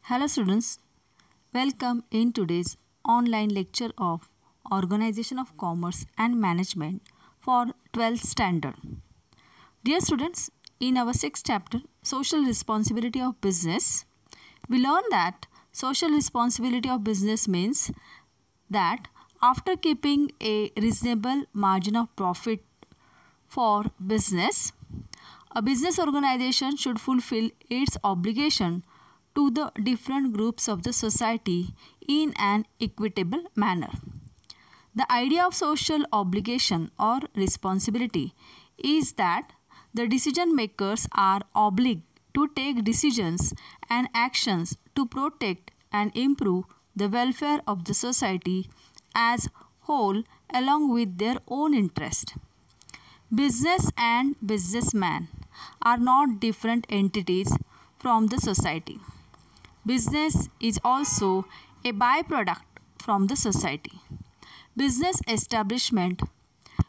Hello students, welcome in today's online lecture of Organization of Commerce and Management for 12th standard. Dear students, in our 6th chapter, Social Responsibility of Business, we learn that social responsibility of business means that after keeping a reasonable margin of profit for business, a business organization should fulfill its obligation to the different groups of the society in an equitable manner. The idea of social obligation or responsibility is that the decision makers are obliged to take decisions and actions to protect and improve the welfare of the society as whole along with their own interest. Business and businessmen are not different entities from the society. Business is also a byproduct from the society. Business establishment,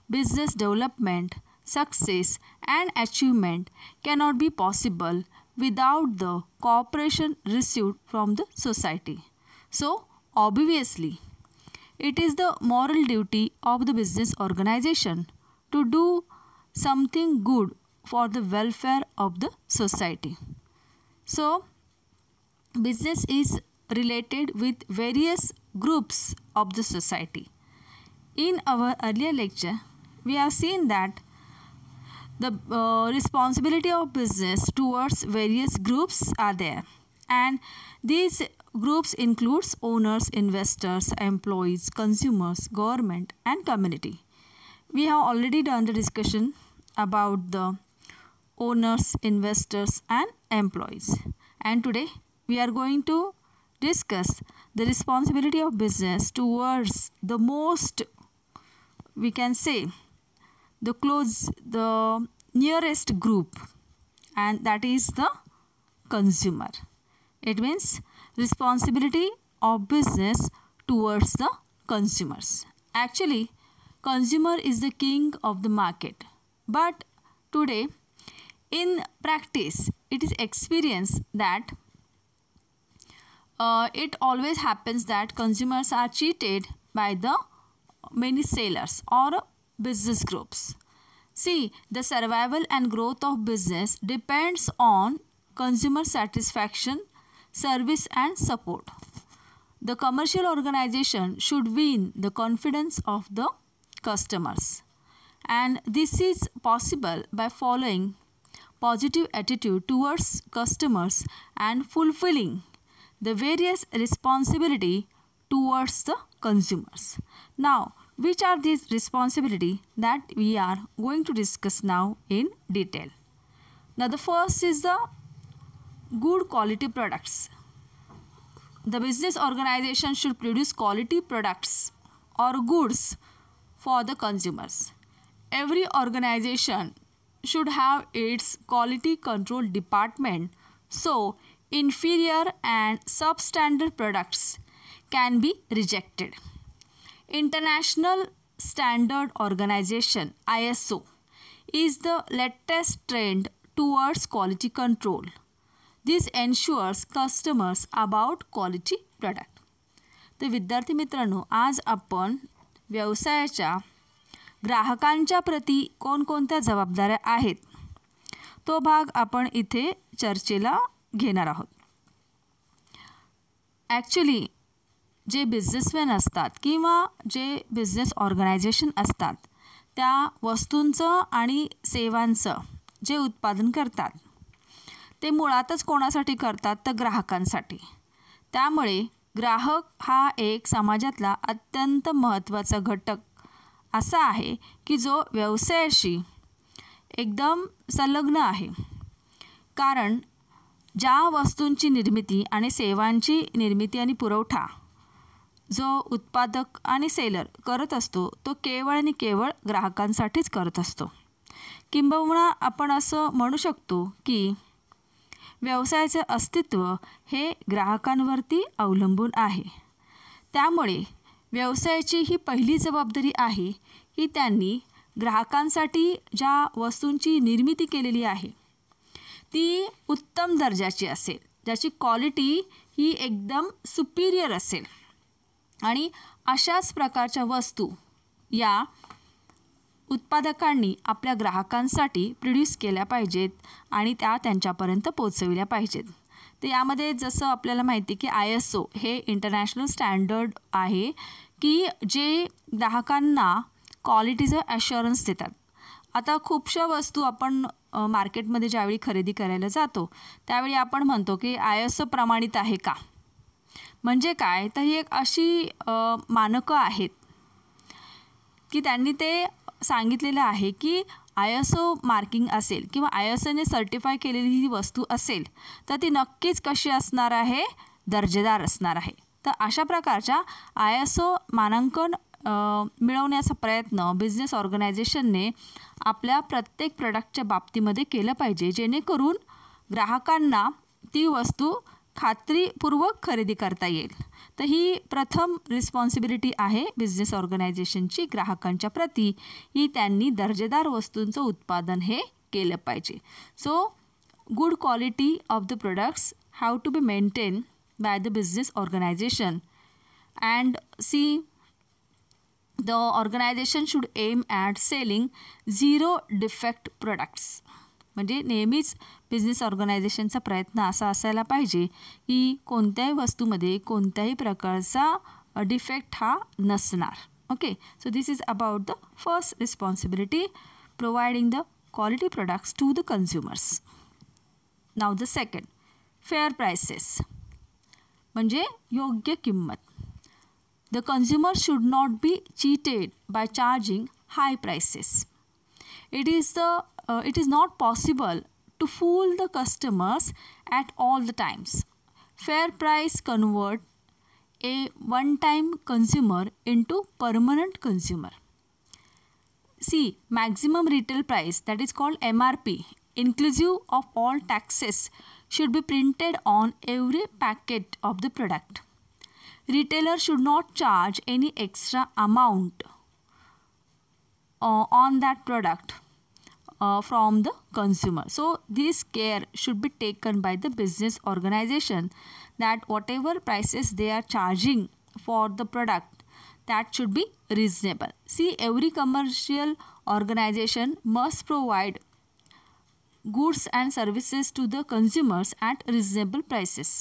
business development, success and achievement cannot be possible without the cooperation received from the society. So, obviously, it is the moral duty of the business organization to do something good for the welfare of the society. So, business is related with various groups of the society. In our earlier lecture, we have seen that the responsibility of business towards various groups are there, and these groups includes owners, investors, employees, consumers, government and community. We have already done the discussion about the owners, investors and employees, and today we are going to discuss the responsibility of business towards the most, we can say, the nearest group, and that is the consumer. It means responsibility of business towards the consumers. Actually, consumer is the king of the market, but today in practice it is experienced that it always happens that consumers are cheated by the many sellers or business groups. See, the survival and growth of business depends on consumer satisfaction, service and support. The commercial organization should win the confidence of the customers, and this is possible by following positive attitude towards customers and fulfilling the various responsibility towards the consumers. Now, which are these responsibility that we are going to discuss now in detail? Now, the first is the good quality products. The business organization should produce quality products or goods for the consumers. Every organization should have its quality control department, so inferior and substandard products can be rejected. International Standard Organization ISO is the latest trend towards quality control. This ensures customers about quality product. तर विद्यार्थी मित्रांनो, आज आपण व्यवसायाच्या ग्राहकांच्या प्रती कोणकोणत्या जबाबदाऱ्या आहेत तो भाग आपण इथे चर्चेला घेणार आहोत. ॲक्च्युली जे बिझनेसमॅन असतात किंवा जे बिझनेस ऑर्गनायझेशन असतात त्या वस्तूंचं आणि सेवांचं जे उत्पादन करतात ते मुळातच कोणासाठी करतात तर ग्राहकांसाठी. त्यामुळे ग्राहक हा एक समाजातला अत्यंत महत्त्वाचा घटक असा आहे की जो व्यवसायाशी एकदम संलग्न आहे. कारण ज्या वस्तूंची निर्मिती आणि सेवांची निर्मिती आणि पुरवठा जो उत्पादक आणि सेलर करत असतो तो केवळ आणि केवळ ग्राहकांसाठीच करत असतो. किंबहुना आपण असं म्हणू शकतो की व्यवसायाचे अस्तित्व हे ग्राहकांवरती अवलंबून आहे. त्यामुळे व्यवसायाची ही पहिली जबाबदारी आहे की त्यांनी ग्राहकांसाठी ज्या वस्तूंची निर्मिती केलेली आहे ती उत्तम दर्जाची असेल, ज्याची क्वालिटी ही एकदम सुपिरियर असेल आणि अशाच प्रकारच्या वस्तू या उत्पादकांनी आपल्या ग्राहकांसाठी प्रोड्यूस केल्या पाहिजेत आणि त्या त्यांच्यापर्यंत पोहोचविल्या पाहिजेत. तर यामध्ये जसं आपल्याला माहिती की ISO हे इंटरनॅशनल स्टँडर्ड आहे की जे ग्राहकांना क्वालिटीचं ॲश्युरन्स देतात. आता खूपशा वस्तू आपण मार्केटमध्ये ज्यावेळी खरेदी करायला जातो त्यावेळी आपण म्हणतो की ISO प्रमाणित आहे का. म्हणजे काय, तर ही एक अशी मानकं आहेत की त्यांनी ते सांगितलेलं आहे की ISO मार्किंग असेल किंवा ISOने सर्टिफाय केलेली ही वस्तू असेल तर ती नक्कीच कशी असणार आहे, दर्जेदार असणार आहे. तर अशा प्रकारच्या ISO मानांकन मिळवण्याचा प्रयत्न बिझनेस ऑर्गनायझेशनने आपल्या प्रत्येक प्रोडक्टच्या बाबतीमध्ये केलं पाहिजे, जेणेकरून ग्राहकांना ती वस्तू खात्रीपूर्वक खरेदी करता येईल. तर ही प्रथम रिस्पॉन्सिबिलिटी आहे बिझनेस ऑर्गनायझेशनची ग्राहकांच्या प्रती, ही त्यांनी दर्जेदार वस्तूंचं उत्पादन हे केलं पाहिजे. So good quality of the products have to be maintain by the business organization and see the organization should aim at selling zero defect products. म्हणजे नेहमीच बिझनेस ऑर्गनायझेशनचा प्रयत्न असा असायला पाहिजे की कोणत्याही वस्तूमध्ये कोणत्याही प्रकारचा डिफेक्ट हा नसणार. Okay, so this is about the first responsibility, providing the quality products to the consumers. Now the second, fair prices म्हणजे योग्य किंमत. The consumer should not be cheated by charging high prices. It is not possible to fool the customers at all the times. Fair price convert a one-time consumer into permanent consumer. See, maximum retail price, that is called MRP, inclusive of all taxes, should be printed on every packet of the product. Retailer should not charge any extra amount on that product from the consumer. So this care should be taken by the business organization that whatever prices they are charging for the product, that should be reasonable. See, every commercial organization must provide goods and services to the consumers at reasonable prices.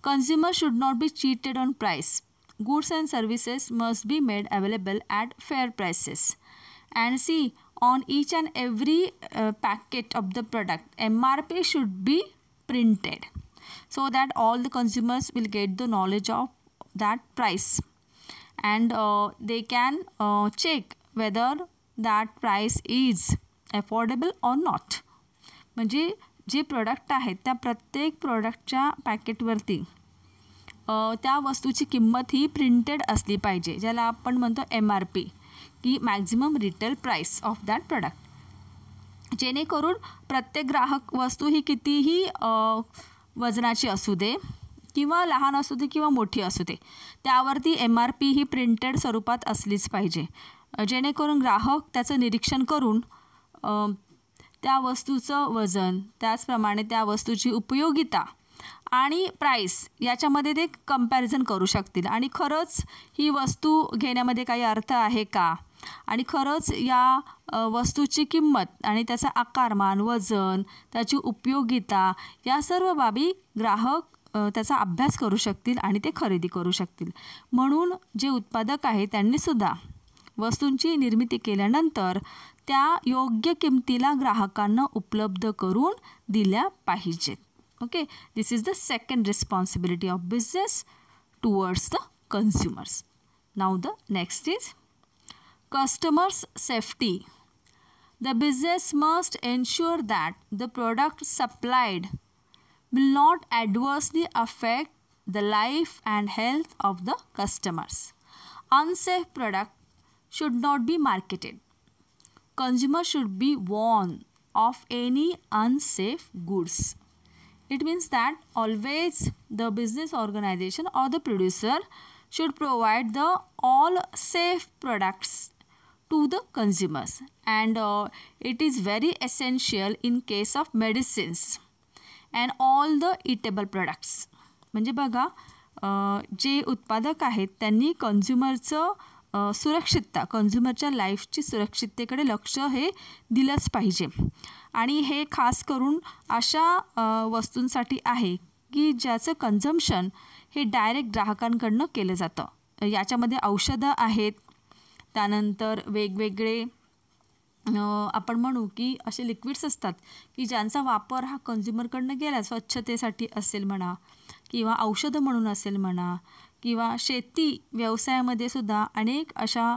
Consumers should not be cheated on price. Goods and services must be made available at fair prices. And see, on each and every packet of the product, MRP should be printed so that all the consumers will get the knowledge of that price. And they can check whether that price is affordable or not. म्हणजे जे product आहेत त्या प्रत्येक प्रोडक्टच्या पॅकेटवरती त्या वस्तूची किंमत ही printed असली पाहिजे, ज्याला आपण म्हणतो MRP की maximum retail price of that product. जेणेकरून प्रत्येक ग्राहक वस्तू ही कितीही वजनाची असू दे किंवा लहान असू दे किंवा मोठी असू दे, त्यावरती MRP ही प्रिंटेड स्वरूपात असलीच पाहिजे, जेणेकरून ग्राहक त्याचं निरीक्षण करून त्या वस्तूचं वजन, त्याचप्रमाणे त्या वस्तूची उपयोगिता आणि प्राईस याच्यामध्ये ते कंपॅरिझन करू शकतील आणि खरंच ही वस्तू घेण्यामध्ये काही अर्थ आहे का, आणि खरंच या वस्तूची किंमत आणि त्याचा आकारमान, वजन, त्याची उपयोगिता या सर्व बाबी ग्राहक त्याचा अभ्यास करू शकतील आणि ते खरेदी करू शकतील. म्हणून जे उत्पादक आहे त्यांनीसुद्धा वस्तूंची निर्मिती केल्यानंतर त्या योग्य किमतीला ग्राहकांना उपलब्ध करून दिल्या पाहिजेत. Okay, this is the second responsibility of business towards the consumers. Now the next is customers' safety. The business must ensure that the product supplied will not adversely affect the life and health of the customers. Unsafe product should not be marketed. Consumers should be warned of any unsafe goods. It means that always the business organization or the producer should provide the all safe products to the consumers, and it is very essential in case of medicines and all the eatable products. म्हणजे बघा जे उत्पादक आहेत त्यांनी कन्झ्युमरचं सुरक्षितता, कन्झ्युमरच्या लाईफची सुरक्षिततेकडे लक्ष हे दिलंच पाहिजे. आणि हे खास करून अशा वस्तूंसाठी आहे की ज्याचं कन्झम्पशन हे डायरेक्ट ग्राहकांकडनं केलं जातं. याच्यामध्ये औषधं आहेत, त्यानंतर वेगवेगळे आपण म्हणू की असे लिक्विड्स असतात की ज्यांचा वापर हा कन्झ्युमरकडनं केला, स्वच्छतेसाठी असेल म्हणा किंवा औषधं म्हणून असेल म्हणा, किंवा शेती व्यवसायामध्ये सुद्धा अनेक अशा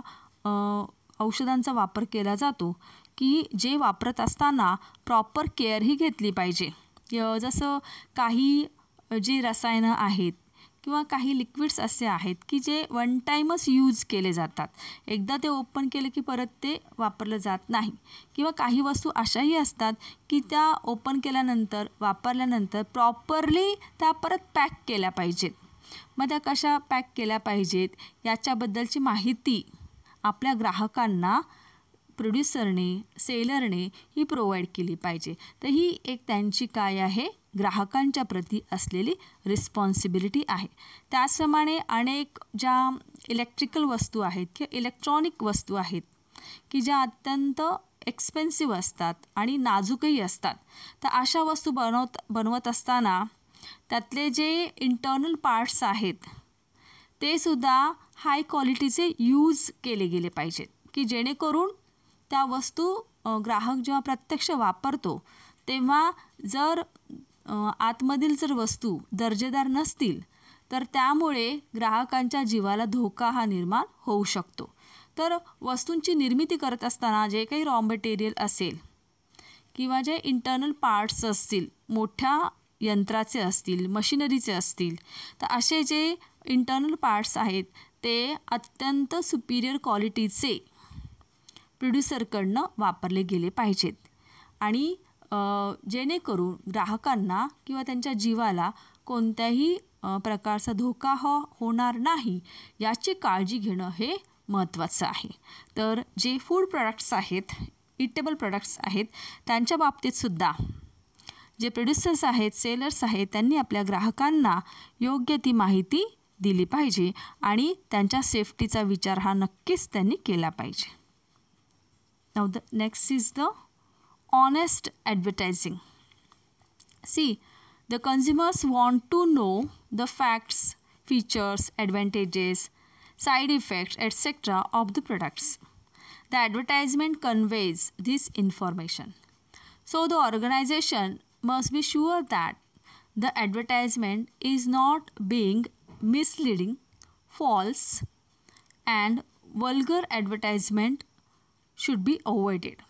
औषधांचा वापर केला जातो की जे वापरत असताना प्रॉपर केअरही घेतली पाहिजे. जसं काही जी रसायनं आहेत किंवा काही लिक्विड्स असे आहेत की जे वन टाईमच यूज केले जातात, एकदा ते ओपन केले की परत ते वापरलं जात नाही. किंवा काही वस्तू अशाही असतात की त्या ओपन केल्यानंतर, वापरल्यानंतर प्रॉपरली त्या परत पॅक केल्या पाहिजेत. मग त्या कशा पॅक केल्या पाहिजेत याच्याबद्दलची माहिती आपल्या ग्राहकांना प्रोड्युसरने, सेलरने ही प्रोव्हाइड केली पाहिजे. तर ही एक त्यांची काय आहे, ग्राहकांच्या प्रती असलेली रिस्पॉन्सिबिलिटी आहे. त्याचप्रमाणे अनेक ज्या इलेक्ट्रिकल वस्तू आहेत किंवा इलेक्ट्रॉनिक वस्तू आहेत की ज्या अत्यंत एक्सपेन्सिव्ह असतात आणि नाजूकही असतात, तर अशा वस्तू बनवत असताना त्यातले जे इंटर्नल पार्ट्स आहेत ते सुद्धा हाय क्वालिटीचे यूज केले गेले पाहिजेत की जेणेकरून त्या वस्तू ग्राहक जेव्हा प्रत्यक्ष वापरतो तेव्हा जर आतमधील जर वस्तू दर्जेदार नसतील तर त्यामुळे ग्राहकांच्या जीवाला धोका हा निर्माण होऊ शकतो. तर वस्तूंची निर्मिती करत असताना जे काही रॉ मटेरियल असेल किंवा जे इंटर्नल पार्ट्स असतील, मोठ्या यंत्राचे असतील, मशिनरीचे असतील, तर असे जे इंटर्नल पार्ट्स आहेत ते अत्यंत सुपिरियर क्वालिटीचे प्रोड्युसरकडनं वापरले गेले पाहिजेत. आणि जेणेकरून ग्राहकांना किंवा त्यांच्या जीवाला कोणत्याही प्रकारचा धोका होणार नाही याची काळजी घेणं हे महत्त्वाचं आहे. तर जे फूड प्रोडक्ट्स आहेत, इटेबल प्रोडक्ट्स आहेत, त्यांच्या बाबतीतसुद्धा जे प्रोड्युसर्स आहेत, सेलर्स आहेत, त्यांनी आपल्या ग्राहकांना योग्य ती माहिती दिली पाहिजे आणि त्यांच्या सेफ्टीचा विचार हा नक्कीच त्यांनी केला पाहिजे. Now the next is the honest advertising. See, the consumers want to know the facts, features, advantages, side effects, etc. of the products. The advertisement conveys this information. So the organization must be sure that the advertisement is not being misleading, false, and vulgar advertisement should be avoided.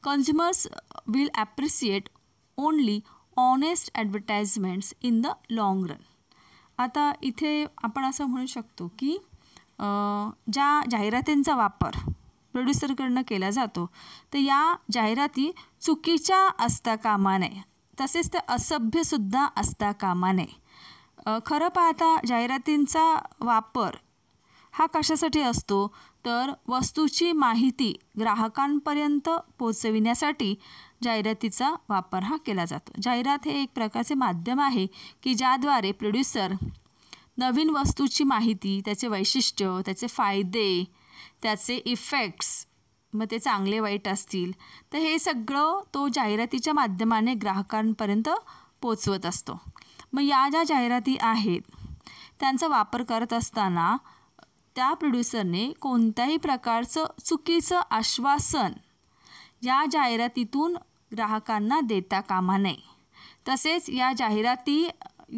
Consumers will appreciate only honest advertisements in the long run. आता इथे आपण असं म्हणू शकतो की ज्या जाहिरातींचा वापर प्रोड्युसरकडनं केला जातो तर या जाहिराती चुकीच्या असता कामा नये, तसेच त्या असभ्यसुद्धा असता कामा नये. खरं पाहता जाहिरातींचा वापर हा कशासाठी असतो तर वस्तूची माहिती ग्राहकांपर्यंत पोहोचविण्यासाठी जाहिरातीचा वापर हा केला जातो. जाहिरात हे एक प्रकारचे माध्यम आहे की ज्याद्वारे प्रोड्युसर नवीन वस्तूची माहिती, त्याचे वैशिष्ट्य, त्याचे फायदे, त्याचे इफेक्ट्स, मग ते चांगले वाईट असतील तर हे सगळं तो जाहिरातीच्या माध्यमाने ग्राहकांपर्यंत पोचवत असतो. मग या ज्या जाहिराती आहेत त्यांचा वापर करत असताना त्या प्रोड्युसरने कोणत्याही प्रकारचं चुकीचं आश्वासन या जाहिरातीतून ग्राहकांना देता कामा नये. तसेच या जाहिराती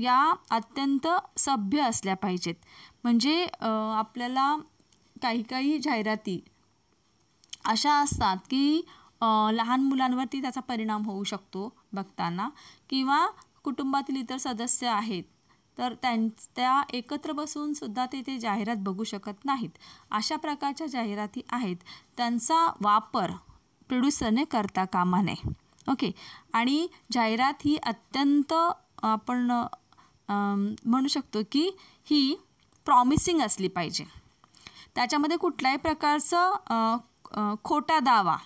या अत्यंत सभ्य असल्या पाहिजेत. म्हणजे आपल्याला काही जाहिराती अशा असतात की लहान मुलांवरती त्याचा परिणाम होऊ शकतो बघताना, किंवा कुटुंबातील इतर सदस्य आहेत तर त्या एकत्र बसून सुद्धा ते जाहिरात बघू शकत नाहीत. अशा प्रकारच्या जाहिराती आहेत त्यांचा वापर प्रोड्युसरने करता कामा नये. ओके. आणि जाहिरात ही अत्यंत आपण म्हणू शकतो की ही प्रॉमिसिंग असली पाहिजे. त्याच्यामध्ये कुठल्याही प्रकारचं खोटा दावा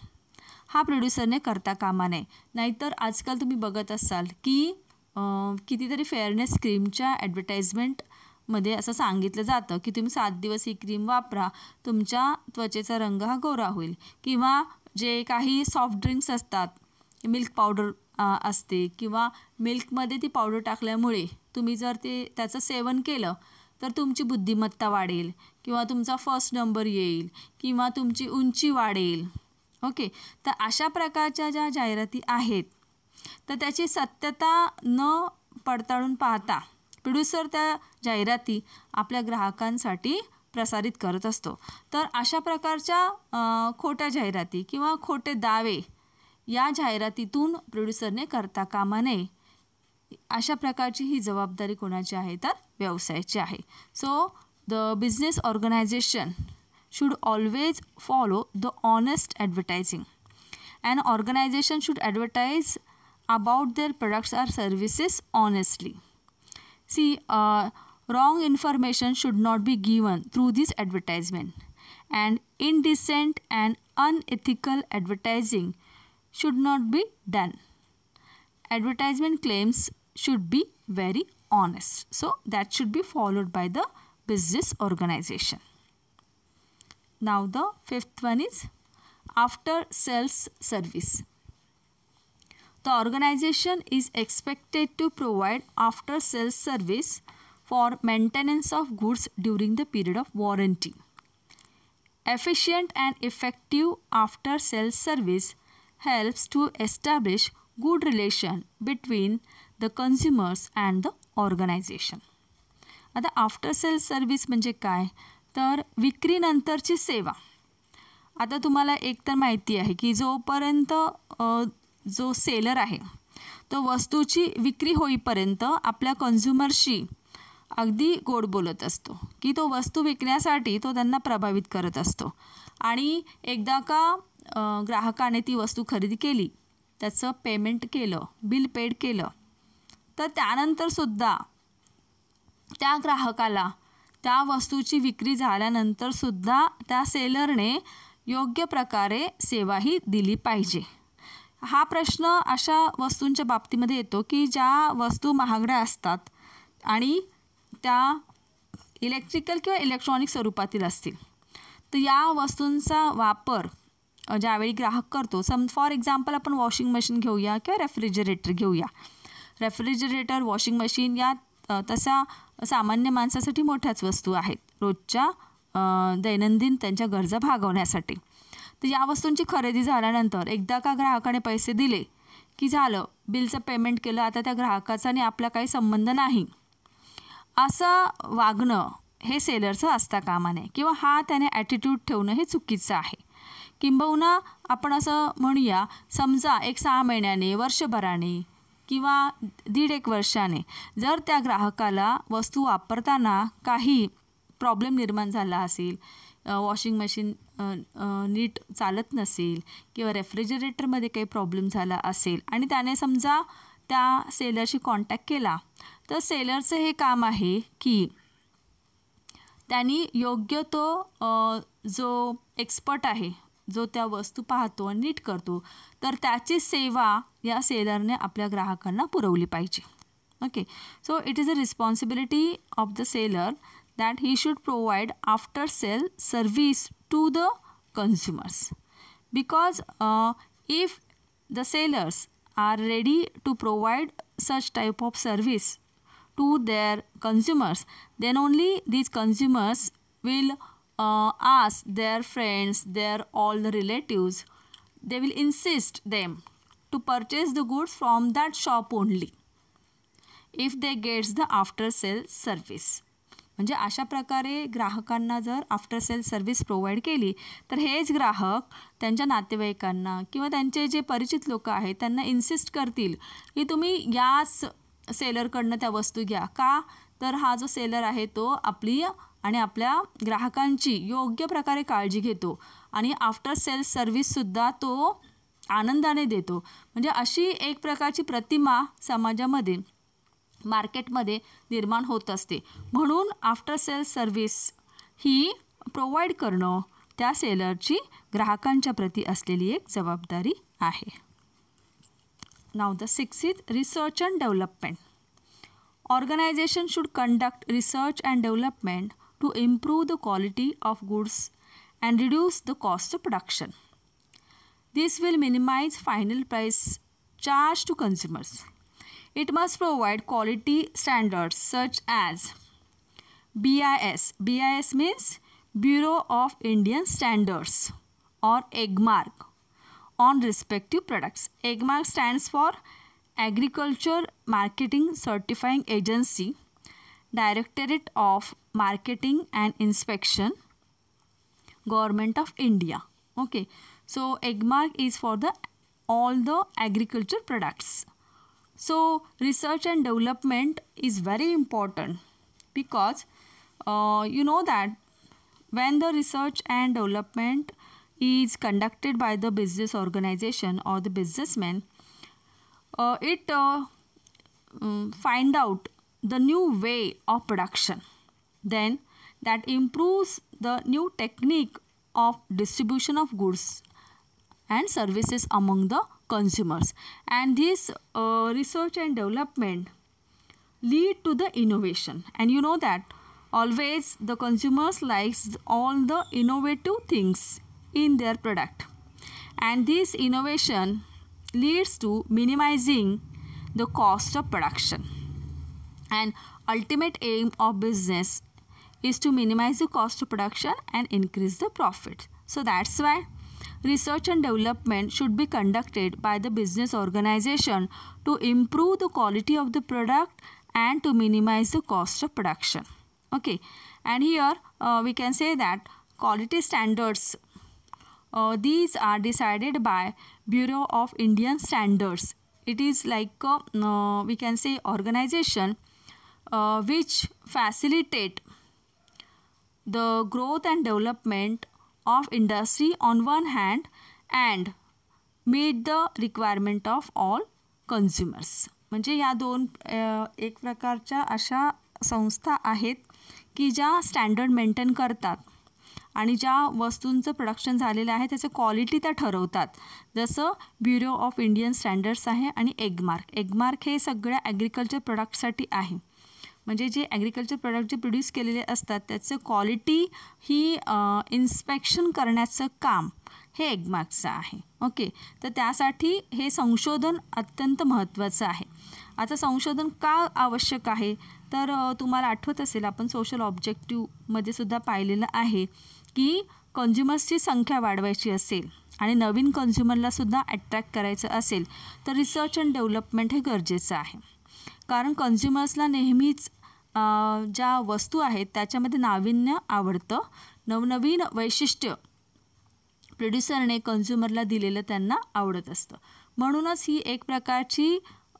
हा प्रोड्युसरने करता कामा नये. नाहीतर आजकाल तुम्ही बघत असाल की कितीतरी फेअरनेस क्रीमच्या ॲडव्हर्टाईजमेंटमध्ये असं सांगितलं जातं की तुम्ही 7 दिवस ही क्रीम वापरा, तुमच्या त्वचेचा रंग हा गोरा होईल. किंवा जे काही सॉफ्ट ड्रिंक्स असतात, मिल्क पावडर असते किंवा मिल्कमध्ये ती पावडर टाकल्यामुळे तुम्ही जर त्याचं सेवन केलं तर तुमची बुद्धिमत्ता वाढेल किंवा तुमचा फर्स्ट नंबर येईल किंवा तुमची उंची वाढेल. ओके, तर अशा प्रकारच्या ज्या जाहिराती आहेत तर त्याची सत्यता न पडताळून पाहता प्रोड्युसर त्या जाहिराती आपल्या ग्राहकांसाठी प्रसारित करत असतो. तर अशा प्रकारच्या खोट्या जाहिराती किंवा खोटे दावे या जाहिरातीतून प्रोड्युसरने करता कामा नये. अशा प्रकारची ही जबाबदारी कोणाची आहे तर व्यवसायाची आहे. So the business organization should always follow the honest advertising. An organization should advertise about their products or services honestly. See, wrong information should not be given through this advertisement, and indecent and unethical advertising should not be done. Advertisement claims should be very honest. So that should be followed by the business organization. Now the fifth one is after sales service. The organization is expected to provide after sales service for maintenance of goods during the period of warranty. Efficient and effective after sales service helps to establish good relation between the consumers and the organization. आता after cells service म्हणजे काय तर विक्रीनंतरची सेवा. आता तुम्हाला एक तर माहिती आहे की जोपर्यंत जो सेलर आहे तो वस्तूची विक्री होईपर्यंत आपल्या कन्झ्युमरशी अगदी गोड बोलत असतो की तो वस्तू विकण्यासाठी तो त्यांना प्रभावित करत असतो. आणि एकदा का ग्राहकाने ती वस्तू खरेदी केली, त्याचं पेमेंट केलं, बिल पेड केलं, तर त्यानंतरसुद्धा त्या ग्राहकाला त्या वस्तूची विक्री झाल्यानंतरसुद्धा त्या सेलरने योग्य प्रकारे सेवाही दिली पाहिजे. हा प्रश्न अशा वस्तूंच्या बाबतीमध्ये येतो की ज्या वस्तू महागड्या असतात आणि त्या इलेक्ट्रिकल किंवा इलेक्ट्रॉनिक स्वरूपातील असतील. तर या वस्तूंचा वापर ज्यावेळी ग्राहक करतो, फॉर एक्झाम्पल आपण वॉशिंग मशीन घेऊया किंवा रेफ्रिजरेटर घेऊया. रेफ्रिजरेटर, वॉशिंग मशीन या तशा सामान्य माणसासाठी मोठ्याच वस्तू आहेत रोजच्या दैनंदिन त्यांच्या गरजा भागवण्यासाठी. तर या वस्तूंची खरेदी झाल्यानंतर एकदा का ग्राहकाने पैसे दिले की झालं, बिलचं पेमेंट केलं, आता त्या ग्राहकाचा आणि आपला काही संबंध नाही, असं वागणं हे सेलरचं असता कामा नये किंवा हा त्याने ॲटिट्यूड ठेवणं हे चुकीचं आहे. किंबहुना आपण असं म्हणूया, समजा 6 महिन्याने, वर्षभराने किंवा 1.5 वर्षाने जर त्या ग्राहकाला वस्तू वापरताना काही प्रॉब्लेम निर्माण झाला असेल, वॉशिंग मशीन नीट चालत नसेल किंवा रेफ्रिजरेटरमध्ये काही प्रॉब्लेम झाला असेल आणि त्याने समजा त्या सेलरशी कॉन्टॅक्ट केला, तर सेलरचं हे काम आहे की त्यांनी योग्य तो जो एक्सपर्ट आहे, जो त्या वस्तू पाहतो आणि नीट करतो, तर त्याची सेवा या सेलरने आपल्या ग्राहकांना पुरवली पाहिजे. Okay, so it is a responsibility of the seller that he should provide after sale service to the consumers, because if the sellers are ready to provide such type of service to their consumers, then only these consumers will ask their friends, their all the relatives, they will insist them to purchase the goods from that shop only if they gets the after sale service. म्हणजे अशा प्रकारे ग्राहकांना जर after sale service provide केली तर हेच ग्राहक त्यांच्या नातेवाईकांना किंवा त्यांचे जे परिचित लोक आहेत त्यांना इन्सिस्ट करतील की तुम्ही याच सेलरकडनं त्या वस्तू घ्या. का तर हा जो सेलर आहे तो आपली आणि आपल्या ग्राहकांची योग्य प्रकारे काळजी घेतो आणि आफ्टर सेल सर्व्हिससुद्धा तो आनंदाने देतो. म्हणजे अशी एक प्रकारची प्रतिमा समाजामध्ये, मार्केटमध्ये निर्माण होत असते. म्हणून आफ्टर सेल सर्व्हिस ही प्रोव्हाइड करणं त्या सेलरची ग्राहकांच्या प्रती असलेली एक जबाबदारी आहे. नाव the 6th is research and development. Organization should conduct research and development to improve the quality of goods and reduce the cost of production. This will minimize final price charged to consumers. It must provide quality standards such as BIS. BIS means Bureau of Indian Standards or AGMARK on respective products. AGMARK stands for Agriculture Marketing Certifying Agency, Directorate of Marketing and Inspection, Government of India. Okay, so AGMARK is for all the agriculture products. So research and development is very important because you know that when the research and development is conducted by the business organization or the businessman, it find out the new way of production, then that improves the new technique of distribution of goods and services among the consumers, and this research and development lead to the innovation. And you know that always the consumers likes all the innovative things in their product, and this innovation leads to minimizing the cost of production. And ultimate aim of business is to minimize the cost of production and increase the profit. So that's why research and development should be conducted by the business organization to improve the quality of the product and to minimize the cost of production. Okay, and here we can say that quality standards, these are decided by Bureau of Indian Standards. It is like we can say organization which facilitate the growth and development of industry on one hand and meet the requirement of all consumers. म्हणजे या दोन एक प्रकारच्या अशा संस्था आहेत की ज्या स्टँडर्ड मेंटेन करतात आणि ज्या वस्तूंचं प्रोडक्शन झालेलं आहे त्याचं क्वालिटी त्या ठरवतात. जसं ब्युरो ऑफ इंडियन स्टँडर्ड्स आहे आणि एगमार्क. एगमार्क हे सगळ्या ॲग्रिकल्चर प्रोडक्टसाठी आहे. म्हणजे जे ॲग्रिकल्चर प्रोडक्ट जे प्रोड्यूस केलेले असतात त्याचं क्वालिटी ही इन्स्पेक्शन करण्याचं काम हे एगमार्कचं आहे. ओके, तर त्यासाठी हे संशोधन अत्यंत महत्त्वाचं आहे. आता संशोधन का आवश्यक आहे तर तुम्हाला आठवत असेल आपण सोशल ऑब्जेक्टिव्हमध्ये सुद्धा पाहिलेलं आहे की कन्झ्युमर्सची संख्या वाढवायची असेल आणि नवीन कन्झ्युमरलासुद्धा अट्रॅक्ट करायचं असेल तर रिसर्च अँड डेव्हलपमेंट हे गरजेचं आहे. कारण कन्झ्युमर्सला नेहमीच ज्या वस्तू आहेत त्याच्यामध्ये नाविन्य आवडतं. नवनवीन वैशिष्ट्य प्रोड्युसरने कन्झ्युमरला दिलेलं त्यांना आवडत असतं. म्हणूनच ही एक प्रकारची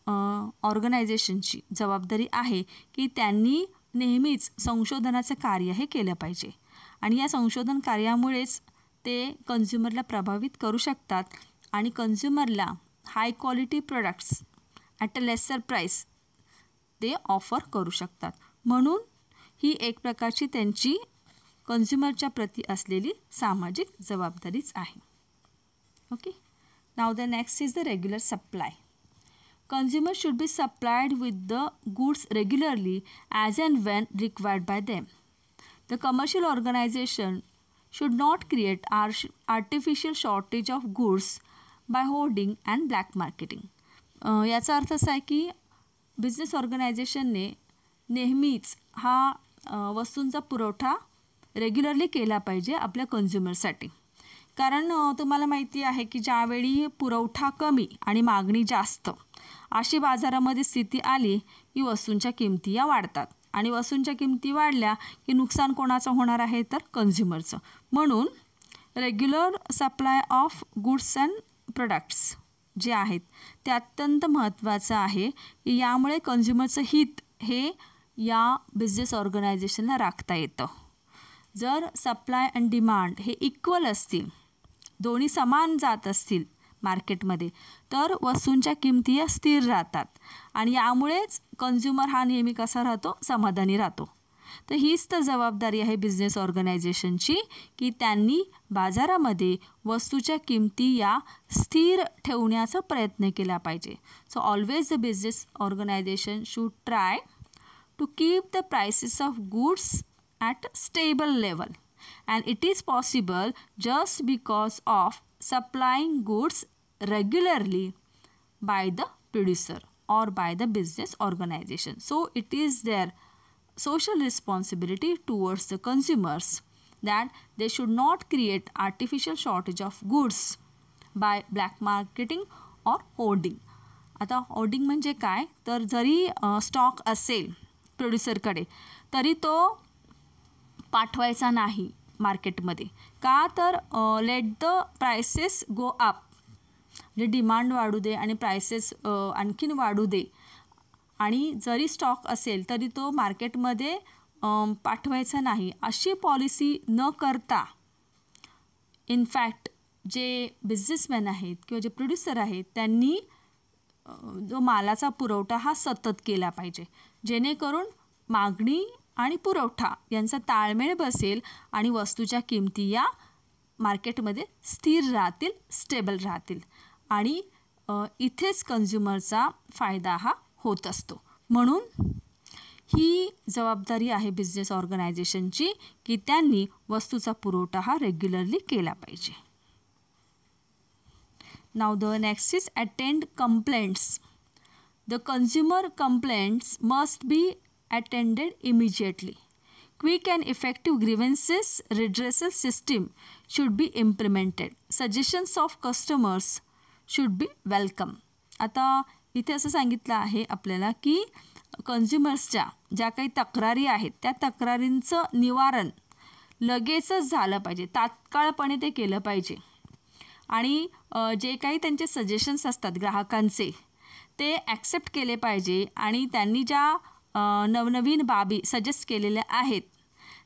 ऑर्गनायझेशनची जबाबदारी आहे की त्यांनी नेहमीच संशोधनाचं कार्य हे केलं पाहिजे आणि या संशोधन कार्यामुळेच ते कन्झ्युमरला प्रभावित करू शकतात आणि कन्झ्युमरला high quality products at a lesser price ते ऑफर करू शकतात. म्हणून ही एक प्रकारची त्यांची कन्झ्युमरच्या प्रती असलेली सामाजिक जबाबदारीच आहे. Okay, now the next is the regular supply. Consumers should be supplied with the goods regularly as and when required by them. The commercial organization should not create artificial shortage of goods by hoarding and black marketing. याचा अर्थ असा आहे की business ऑर्गनायझेशनने नेहमीच हा वस्तूंचा पुरवठा regularly केला पाहिजे आपल्या कन्झ्युमरसाठी. कारण तुम्हाला माहिती आहे की ज्यावेळी पुरवठा कमी आणि मागणी जास्त अशी बाजारामध्ये स्थिती आली की वस्तूंच्या किमती या वाढतात आणि वस्तूंच्या किमती वाढल्या की नुकसान कोणाचं होणार आहे तर कन्झ्युमरचं. म्हणून regular supply of goods and products जे आहेत ते अत्यंत महत्त्वाचं आहे की यामुळे कन्झ्युमरचं हित हे या बिझनेस ऑर्गनायझेशनला राखता येतं. जर सप्लाय अँड डिमांड हे इक्वल असतील, दोन्ही समान जात असतील मार्केटमध्ये तर वस्तूंच्या किमती या स्थिर राहतात आणि यामुळेच कन्झ्युमर हा नेहमी कसा राहतो, समाधानी राहतो. तर हीच तर जबाबदारी आहे बिझनेस ऑर्गनायझेशनची की त्यांनी बाजारामध्ये वस्तूच्या किमती या स्थिर ठेवण्याचा प्रयत्न केला पाहिजे. So always the business organization should try to keep the prices of goods at a stable level, and it is possible just because of supplying goods regularly by the producer or by the business organization. So it is their social responsibility towards the consumers that they should not create artificial shortage of goods by black marketing or hoarding. आता hoarding म्हणजे काय, तर जरी stock असेल प्रोड्युसरकडे तरी तो पाठवायचा नाही मार्केटमध्ये. का, तर let the prices go up, म्हणजे डिमांड वाढू दे आणि प्राइसेस आणखीन वाढू दे, आणि जरी स्टॉक असेल तरी तो मार्केटमध्ये पाठवायचा नाही अशी पॉलिसी न करता इनफॅक्ट जे बिझनेसमॅन आहेत किंवा जे प्रोड्युसर आहेत त्यांनी जो मालाचा पुरवठा हा सतत केला पाहिजे, जेणेकरून मागणी आणि पुरवठा यांचा ताळमेळ बसेल आणि वस्तूच्या किमती या मार्केटमध्ये स्थिर राहतील, स्टेबल राहतील, आणि इथेच कन्झ्युमरचा फायदा हा होत असतो. म्हणून ही जबाबदारी आहे बिझनेस ऑर्गनायझेशनची की त्यांनी वस्तूचा पुरवठा हा रेग्युलरली केला पाहिजे. Now the next is attend complaints. The consumer complaints must be attended immediately. Quick and effective grievances redressal system should be implemented. Suggestions of customers should be welcome. आता इथे असं सांगितलं आहे आपल्याला की कन्झ्युमर्सच्या ज्या काही तक्रारी आहेत त्या तक्रारींचं निवारण लगेचच झालं पाहिजे, तात्काळपणे ते केलं पाहिजे, आणि जे काही त्यांचे सजेशन्स असतात ग्राहकांचे ते ॲक्सेप्ट केले पाहिजे, आणि त्यांनी ज्या नवनवीन बाबी सजेस्ट केलेल्या आहेत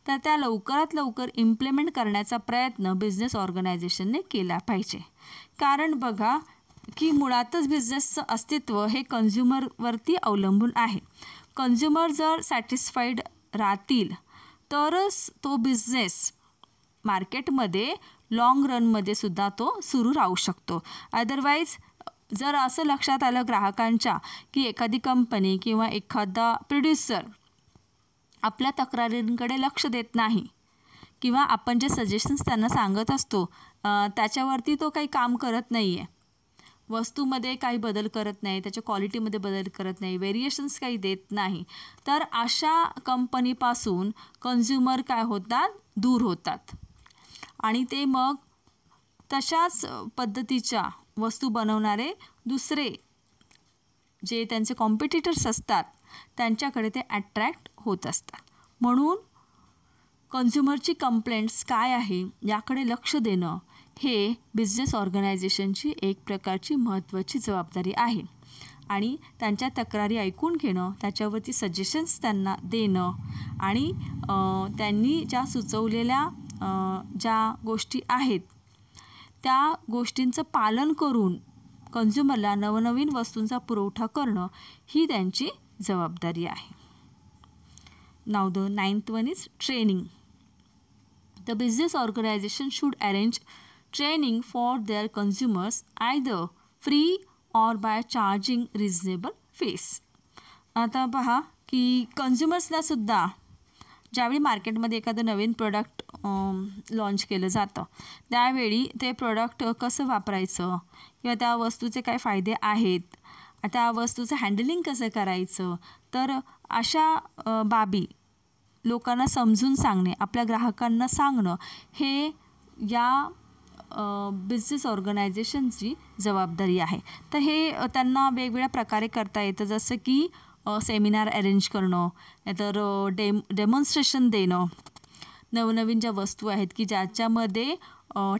तर त्या लवकरात लवकर इम्प्लिमेंट करण्याचा प्रयत्न बिझनेस ऑर्गनायझेशनने केला पाहिजे. कारण बघा की मुळातच बिझनेसचं अस्तित्व हे कन्झ्युमरवरती अवलंबून आहे. कन्झ्युमर जर सॅटिस्फाईड राहतील तरच तो बिझनेस मार्केटमध्ये लाँग रनमध्ये सुद्धा तो सुरू राहू शकतो. अदरवाईज जर असं लक्षात आलं ग्राहकांच्या की एखादी कंपनी किंवा एखादा प्रोड्युसर आपल्या तक्रारींकडे लक्ष देत नाही किंवा आपण जे सजेशन्स त्यांना सांगत असतो त्याच्यावरती तो काही काम करत नाही आहे, वस्तूमध्ये काही बदल करत नाही, त्याच्या क्वालिटीमध्ये बदल करत नाही, व्हेरिएशन्स काही देत नाही, तर अशा कंपनीपासून कन्झ्युमर काय होतात, दूर होतात, आणि ते मग तशाच पद्धतीच्या वस्तू बनवणारे दुसरे जे त्यांचे कॉम्पिटिटर्स असतात त्यांच्याकडे ते अट्रॅक्ट होत असतात. म्हणून कन्झ्युमरची कंप्लेंट्स काय आहे याकडे लक्ष देणं हे बिझनेस ऑर्गनायझेशनची एक प्रकारची महत्त्वाची जबाबदारी आहे, आणि त्यांच्या तक्रारी ऐकून घेणं, त्याच्यावरती सजेशन्स त्यांना देणं, आणि त्यांनी ज्या सुचवलेल्या ज्या गोष्टी आहेत त्या गोष्टींचं पालन करून कन्झ्युमरला नवनवीन वस्तूंचा पुरवठा करणं ही त्यांची जबाबदारी आहे. नाव the 9th one is training. The business organization should arrange training for their consumers either free or by charging reasonable fees. आता पहा की कन्झ्युमर्सला सुद्धा ज्यावेळी मार्केटमध्ये एखादं नवीन प्रोडक्ट लॉन्च केलं जातं त्यावेळी ते प्रोडक्ट कसं वापरायचं किंवा त्या वस्तूचे काय फायदे आहेत, त्या वस्तूचं हँडलिंग कसं करायचं, तर अशा बाबी लोकांना समजून सांगणे, आपल्या ग्राहकांना सांगणं हे या बिझनेस ऑर्गनायझेशनची जबाबदारी आहे. तर हे त्यांना वेगवेगळ्या प्रकारे करता येतं, जसं की सेमिनार अरेंज करणं, नाहीतर डेमॉन्स्ट्रेशन देणं, नवनवीन ज्या वस्तू आहेत की ज्याच्यामध्ये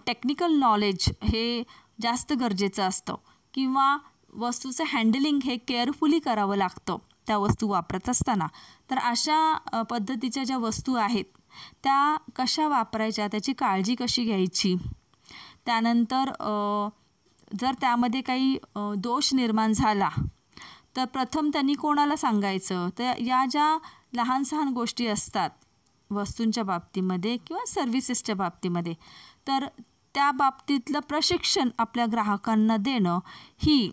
टेक्निकल नॉलेज हे जास्त गरजेचं असतं किंवा वस्तूचं हँडलिंग हे केअरफुली करावं लागतं त्या वस्तू वापरत असताना, तर अशा पद्धतीच्या ज्या वस्तू आहेत त्या कशा वापरायच्या, त्याची काळजी कशी घ्यायची, त्यानंतर जर त्यामध्ये काही दोष निर्माण झाला तर प्रथम त्यांनी कोणाला सांगायचं, तर या ज्या लहान सहान गोष्टी असतात वस्तूंच्या बाबतीमध्ये किंवा सर्व्हिसेसच्या बाबतीमध्ये, तर त्या बाबतीतलं प्रशिक्षण आपल्या ग्राहकांना देणं ही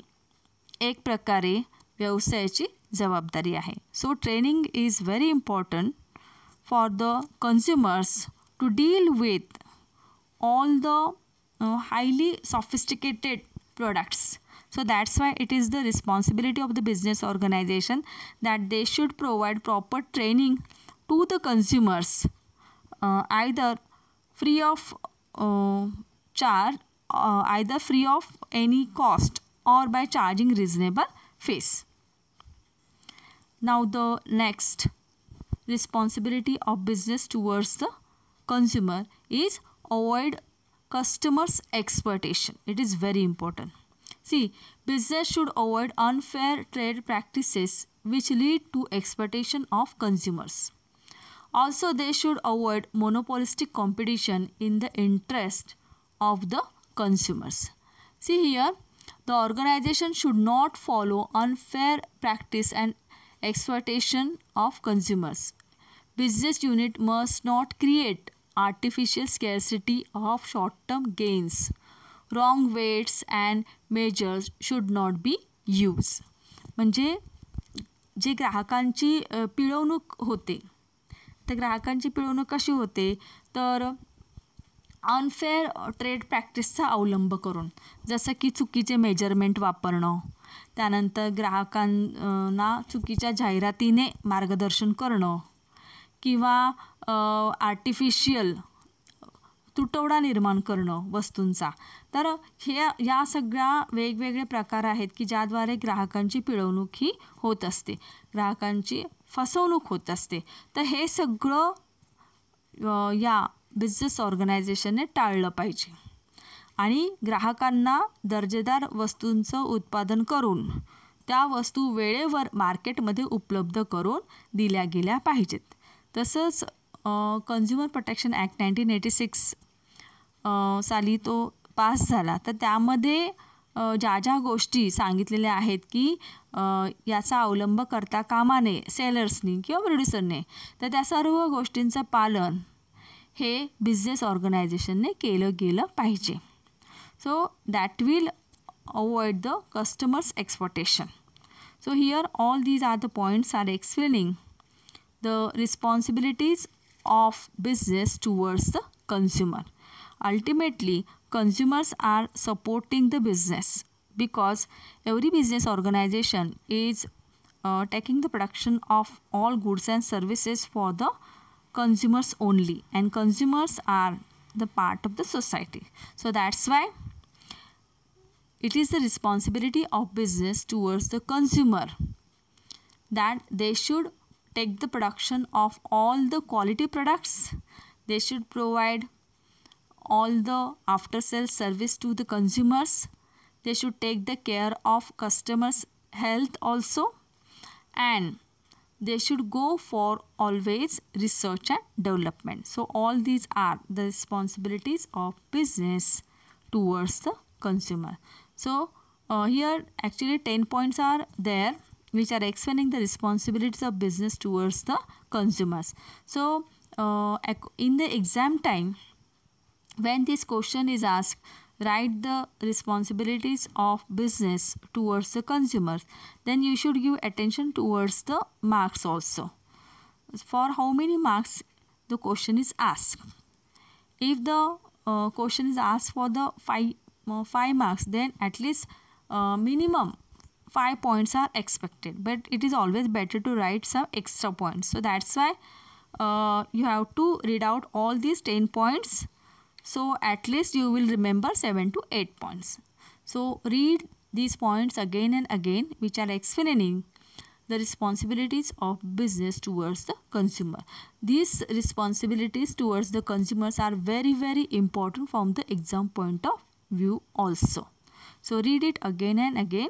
एक प्रकारे व्यवसायाची जबाबदारी आहे. So training is very important for the consumers to deal with all the highly sophisticated products. So that's why it is the responsibility of the business organization that they should provide proper training to the consumers, either free of charge, either free of any cost, or by charging reasonable fees. Now the next responsibility of business towards the consumer is avoid customers' exploitation. It is very important. See, business should avoid unfair trade practices which lead to exploitation of consumers. Also, they should avoid monopolistic competition in the interest of the consumers. See here, the organization should not follow unfair practice and exploitation of consumers. Business unit must not create artificial scarcity of short-term gains. Wrong weights and measures should not be used. म्हणजे जे ग्राहकांची पिळवणूक होते, तर ग्राहकांची पिळवणूक कशी होते, तर अनफेअर ट्रेड प्रॅक्टिसचा अवलंब करून, जसं की चुकीचे मेजरमेंट वापरणं, त्यानंतर ग्राहकांना चुकीच्या जाहिरातीने मार्गदर्शन करणं, किंवा आर्टिफिशियल तुटवडा निर्माण करणं वस्तूंचा. तर या सगळ्या वेगवेगळे प्रकार आहेत की ज्याद्वारे ग्राहकांची पिळवणूक ही होत असते, ग्राहकांची फसवणूक होत असते. तर हे सगळं या बिझनेस ऑर्गनायझेशनने टाळलं पाहिजे आणि ग्राहकांना दर्जेदार वस्तूंचं उत्पादन करून त्या वस्तू वेळेवर मार्केटमध्ये उपलब्ध करून दिल्या गेल्या पाहिजेत. तसंच कन्झ्युमर प्रोटेक्शन ॲक्ट 1986 साली तो पास झाला. तर त्यामध्ये ज्या ज्या गोष्टी सांगितलेल्या आहेत की याचा अवलंब करता कामा नये सेलर्सनी किंवा प्रोड्युसरने, तर त्या सर्व गोष्टींचं पालन हे बिझनेस ऑर्गनायझेशनने केलं गेलं पाहिजे. So that will avoid the customers exploitation. So here all these are the points are explaining the responsibilities of business towards the consumer. Ultimately, consumers are supporting the business because every business organization is taking the production of all goods and services for the consumers only, and consumers are the part of the society. So that's why it is the responsibility of business towards the consumer that they should take the production of all the quality products. They should provide all the after sales service to the consumers. They should take the care of customers' health also, and they should go for always research and development. So all these are the responsibilities of business towards the consumer. So here actually 10 points are there which are explaining the responsibilities of business towards the consumers. So in the exam time, when this question is asked, write the responsibilities of business towards the consumers, then you should give attention towards the marks also. For how many marks the question is asked. If the question is asked for the 5 marks, then at least minimum 5 points are expected, but it is always better to write some extra points. So that's why you have to read out all these 10 points. So at least you will remember 7 to 8 points. So read these points again and again, which are explaining the responsibilities of business towards the consumer. These responsibilities towards the consumers are very, very important from the exam point of view also. So read it again and again.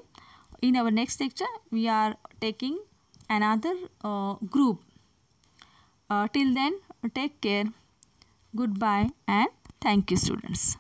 In our next lecture, we are taking another group. Till then, take care. Goodbye and thank you, students.